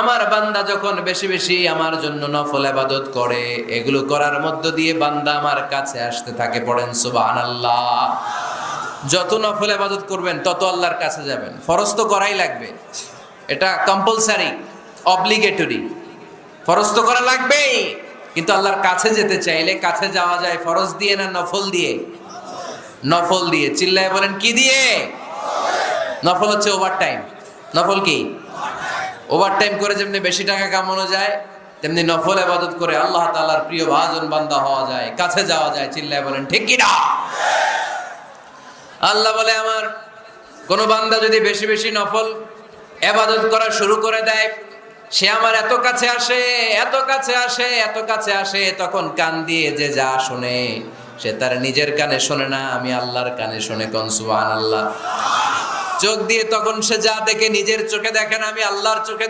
আমার বান্দা যখন বেশি বেশি আমার জন্য নফল ইবাদত করে, এগুলো করার মধ্য দিয়ে বান্দা আমার কাছে আসতে থাকে। পড়েন সুবহানাল্লাহ। যত নফল ইবাদত করবেন তত আল্লাহর কাছে যাবেন। ফরজ তো করাই লাগবে, এটা কম্পালসারি, অব্লিগেটরি। ফরজ তো করা লাগবেই, কিন্তু আল্লাহর কাছে যেতে চাইলে কাছে যাওয়া যায় ফরজ দিয়ে না নফল দিয়ে? নফল দিয়ে। চিল্লায় বলেন কি দিয়ে? নফল হচ্ছে ওভারটাইম। নফল কি? ওভারটাইম করে যেমনি বেশি টাকা কামানো যায়, তেমনি নফল ইবাদত করে আল্লাহ তাআলার প্রিয় ভাজন বান্দা হওয়া যায়, কাছে যাওয়া যায়। চিল্লায় বলেন ঠিক কি না? আল্লাহ বলে, আমার কোন বান্দা যদি বেশি বেশি নফল ইবাদত করা শুরু করে দেয়, সে আমার এত কাছে আসে, এত কাছে আসে, এত কাছে আসে, তখন কান দিয়ে যে যা শুনে সে তার নিজের কানে শোনে না, আমি আল্লাহর কানে শুনে। কোন সুবহানাল্লাহ। চোখ দিয়ে তখন সে যা দেখে নিজের চোখে দেখে না, আমি আল্লাহর চোখে